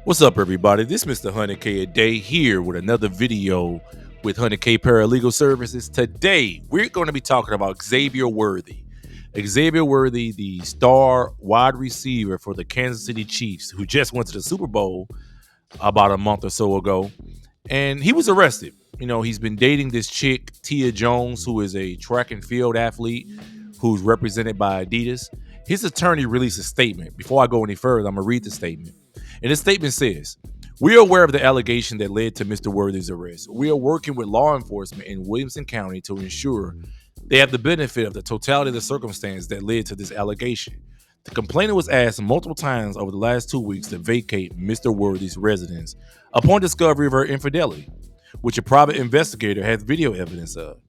What's up, everybody? This is Mr. 100K a day here with another video with 100K Paralegal Services. Today, we're going to be talking about Xavier Worthy. Xavier Worthy, the star wide receiver for the Kansas City Chiefs, who just went to the Super Bowl about a month or so ago. And he was arrested. You know, he's been dating this chick, Tia Jones, who is a track and field athlete who's represented by Adidas. His attorney released a statement. Before I go any further, I'm going to read the statement. And the statement says, "We are aware of the allegation that led to Mr. Worthy's arrest. We are working with law enforcement in Williamson County to ensure they have the benefit of the totality of the circumstance that led to this allegation. The complainant was asked multiple times over the last 2 weeks to vacate Mr. Worthy's residence upon discovery of her infidelity, which a private investigator has video evidence of.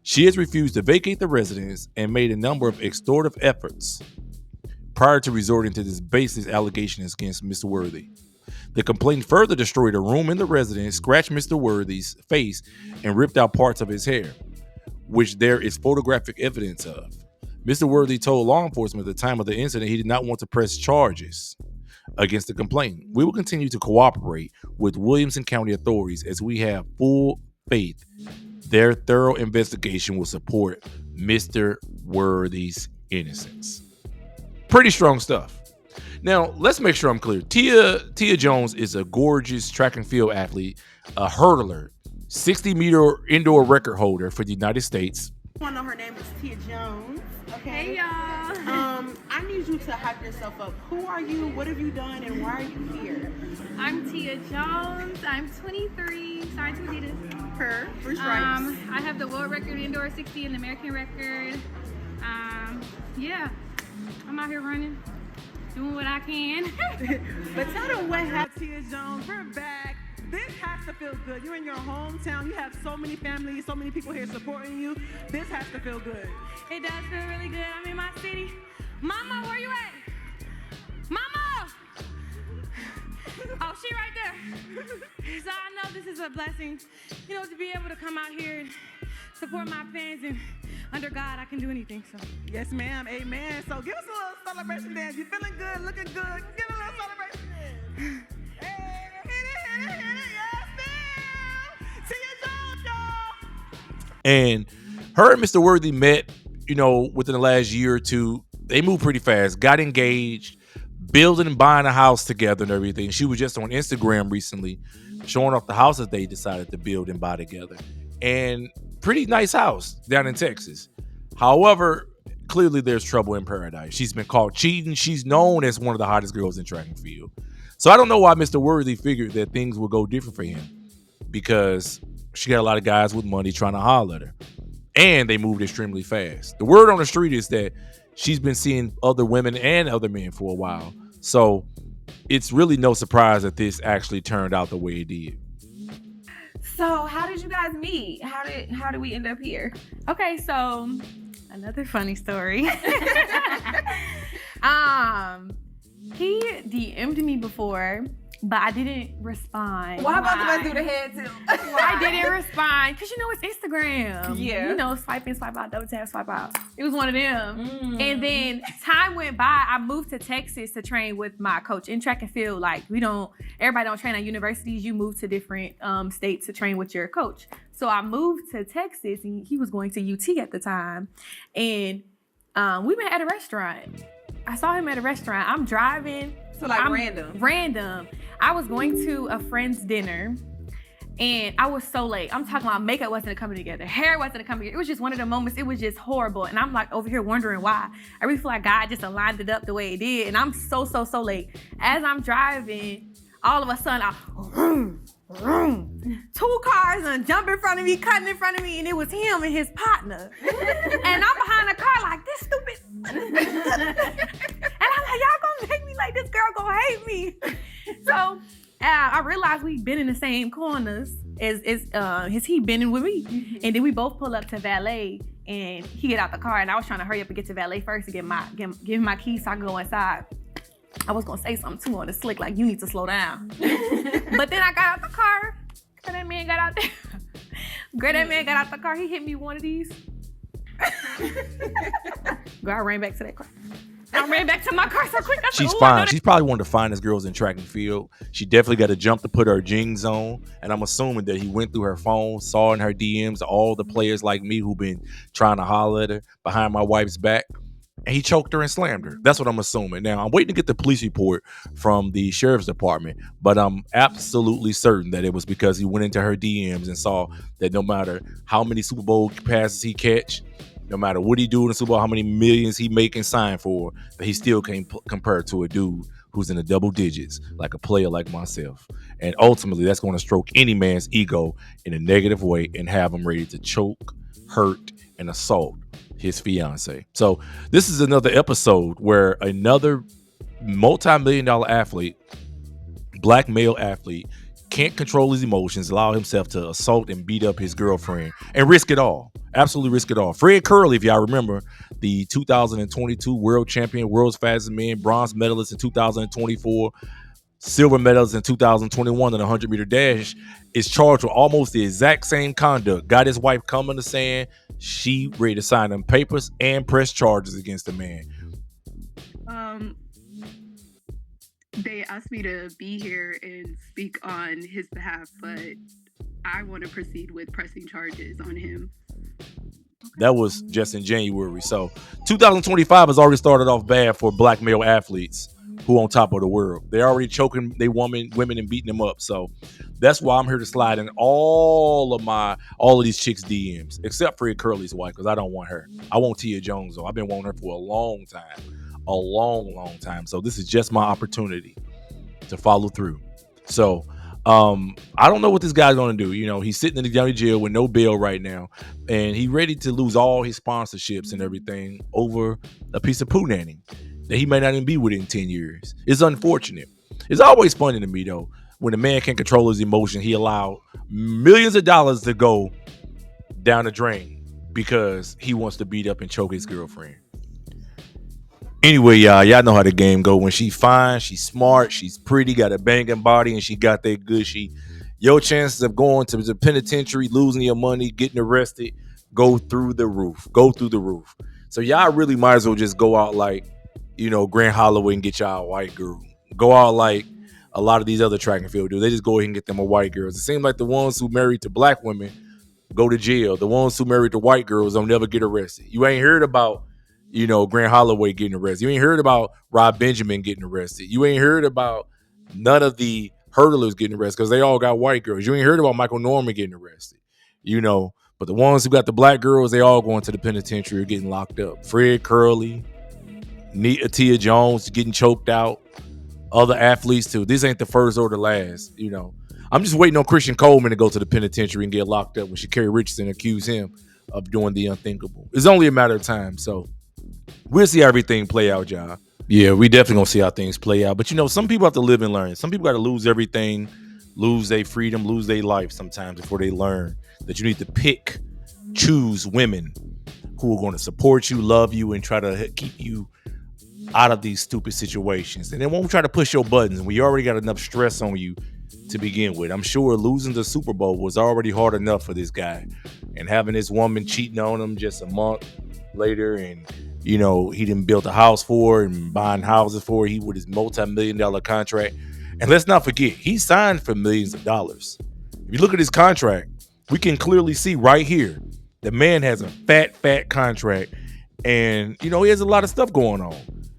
She has refused to vacate the residence and made a number of extortive efforts prior to resorting to this baseless allegation against Mr. Worthy. The complainant further destroyed a room in the residence, scratched Mr. Worthy's face, and ripped out parts of his hair, which there is photographic evidence of. Mr. Worthy told law enforcement at the time of the incident he did not want to press charges against the complainant. We will continue to cooperate with Williamson County authorities as we have full faith their thorough investigation will support Mr. Worthy's innocence." Pretty strong stuff. Now, let's make sure I'm clear. Tia Jones is a gorgeous track and field athlete, a hurdler, 60-meter indoor record holder for the United States. I know her name is Tia Jones. Okay. Hey y'all. I need you to hype yourself up. Who are you? What have you done? And why are you here? I'm Tia Jones. I'm 23. Sorry to Adidas. Her. Three stripes. I have the world record indoor 60 and the American record. Yeah. I'm out here running, doing what I can. But tell them what happened. Tia Jones, we're back. This has to feel good. You're in your hometown. You have so many families, so many people here supporting you. This has to feel good. It does feel really good. I'm in my city. Mama, where you at? Mama! Oh, she right there. So I know this is a blessing, you know, to be able to come out here and support my fans, and under God, I can do anything, so. Yes, ma'am. Amen. So give us a little celebration dance. You feeling good, looking good. Give a little celebration dance. Hey, hit it. Yes, ma'am. Tia Jones, y'all. And her and Mr. Worthy met, you know, within the last year or two. They moved pretty fast, got engaged, building and buying a house together and everything. She was just on Instagram recently showing off the house that they decided to build and buy together. And pretty nice house down in Texas. However, clearly there's trouble in paradise. She's been caught cheating. She's known as one of the hottest girls in track and field. So I don't know why Mr. Worthy figured that things would go different for him, because she got a lot of guys with money trying to holler at her. And they moved extremely fast. The word on the street is that she's been seeing other women and other men for a while. So it's really no surprise that this actually turned out the way it did. So how did you guys meet? How did we end up here? Okay, so another funny story. He DM'd me before, but I didn't respond. Why both of us do the head too? I didn't respond because, you know, it's Instagram. Yeah. You know, swipe in, swipe out, double tap, swipe out. It was one of them. And then time went by. I moved to Texas to train with my coach in track and field. Like, everybody don't train at universities. You move to different states to train with your coach. So I moved to Texas, and he was going to UT at the time. And we met at a restaurant. I saw him at a restaurant. I'm driving. So like random. Random. I was going to a friend's dinner, and I was so late. I'm talking about makeup wasn't coming together. Hair wasn't coming together. It was just one of the moments. It was just horrible. And I'm like over here wondering why. I really feel like God just aligned it up the way it did. And I'm so late. As I'm driving, all of a sudden, two cars and jump in front of me, cutting in front of me, and it was him and his partner. And I'm behind the car like, this stupid. And I'm like, y'all gonna make me like this girl gonna hate me. So I realized we've been in the same corners as he been in with me. And then we both pull up to valet, and he get out the car, and I was trying to hurry up and get to valet first to give him my keys so I can go inside. I was gonna say something too on the slick, like, you need to slow down. But then I got out the car. That man got out there. That man got out the car. He hit me with one of these. Girl, I ran back to that car. I ran back to my car so quick. I said, She's "Ooh, I know fine. that." She's probably one of the finest girls in track and field. She definitely got a jump to put her jeans on. And I'm assuming that he went through her phone, saw in her DMs all the players like me who've been trying to holler at her behind my wife's back. And he choked her and slammed her. That's what I'm assuming. Now, I'm waiting to get the police report from the sheriff's department, but I'm absolutely certain that it was because he went into her DMs and saw that no matter how many Super Bowl passes he catch, no matter what he do in the Super Bowl, how many millions he make and sign for, that he still can't compare to a dude who's in the double digits, like a player like myself. And ultimately, that's going to stroke any man's ego in a negative way and have him ready to choke, hurt, and assault his fiance. So this is another episode where another multi-million-dollar athlete, black male athlete, can't control his emotions, allow himself to assault and beat up his girlfriend, and risk it all. Absolutely risk it all. Fred Curley, if y'all remember, the 2022 world champion, world's fastest man, bronze medalist in 2024, silver medals in 2021 in the 100-meter dash, is charged with almost the exact same conduct. Got his wife coming to saying she ready to sign them papers and press charges against the man. They asked me to be here and speak on his behalf, but I want to proceed with pressing charges on him. That was just in January. So 2025 has already started off bad for black male athletes who on top of the world. They're already choking women and beating them up. So that's why I'm here to slide in all of these chicks' DMs, except Fred Curley's wife, because I don't want her. I want Tia Jones, though. I've been wanting her for a long time. So this is just my opportunity to follow through. So I don't know what this guy's gonna do. You know, he's sitting in the county jail with no bail right now, and he's ready to lose all his sponsorships and everything over a piece of poo nanny that he may not even be with in 10 years. It's unfortunate. It's always funny to me, though, when a man can't control his emotion, he allowed millions of dollars to go down the drain because he wants to beat up and choke his girlfriend. Anyway, y'all know how the game go. When she's fine, she's smart, she's pretty, got a banging body, and she got that good shit. Your chances of going to the penitentiary, losing your money, getting arrested, go through the roof. So y'all really might as well just go out like, you know, Grant Holloway and get y'all a white girl. Go out like a lot of these other track and field dudes. They just go ahead and get them a white girls. It seems like the ones who married to black women go to jail. The ones who married to white girls don't never get arrested. You ain't heard about, you know, Grant Holloway getting arrested. You ain't heard about Rob Benjamin getting arrested. You ain't heard about none of the hurdlers getting arrested because they all got white girls. You ain't heard about Michael Norman getting arrested, you know. But the ones who got the black girls, they all going to the penitentiary or getting locked up. Fred Curley, Tia Jones getting choked out, other athletes too. This ain't the first or the last, you know. I'm just waiting on Christian Coleman to go to the penitentiary and get locked up when Sha'Carri Richardson accused him of doing the unthinkable. It's only a matter of time, so we'll see how everything play out, y'all. Yeah, we definitely gonna see how things play out. But you know, some people have to live and learn. Some people got to lose everything, lose their freedom, lose their life sometimes before they learn that you need to choose women who are going to support you, love you, and try to keep you out of these stupid situations. And they won't try to push your buttons when you already got enough stress on you to begin with. I'm sure losing the Super Bowl was already hard enough for this guy. And having this woman cheating on him just a month later, and you know, he didn't build a house for her and buying houses for her, he with his multi-million-dollar contract. And let's not forget, he signed for millions of dollars. If you look at his contract, we can clearly see right here, the man has a fat contract, and you know, he has a lot of stuff going on.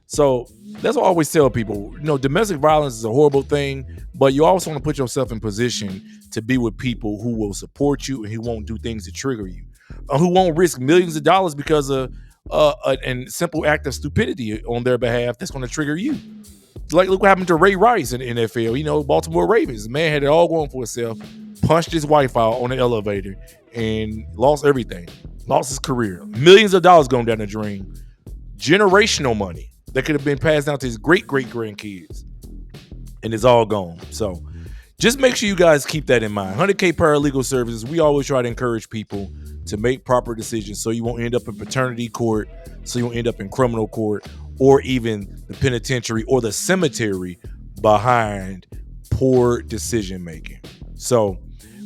So that's what I always tell people, you know, domestic violence is a horrible thing, but you also want to put yourself in position to be with people who will support you and who won't do things to trigger you, or who won't risk millions of dollars because of a simple act of stupidity on their behalf that's going to trigger you. Like, look what happened to Ray Rice in the NFL. You know, Baltimore Ravens. The man had it all going for himself, punched his wife out on the elevator, and lost everything. Lost his career. Millions of dollars going down the drain. Generational money that could have been passed down to his great-great-grandkids. And it's all gone. So just make sure you guys keep that in mind. 100K Paralegal Services, we always try to encourage people to make proper decisions so you won't end up in paternity court, so you won't end up in criminal court, or even the penitentiary or the cemetery behind poor decision making. So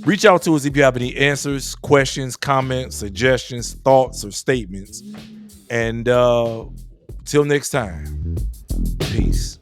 reach out to us if you have any answers, questions, comments, suggestions, thoughts, or statements. And Till next time, peace.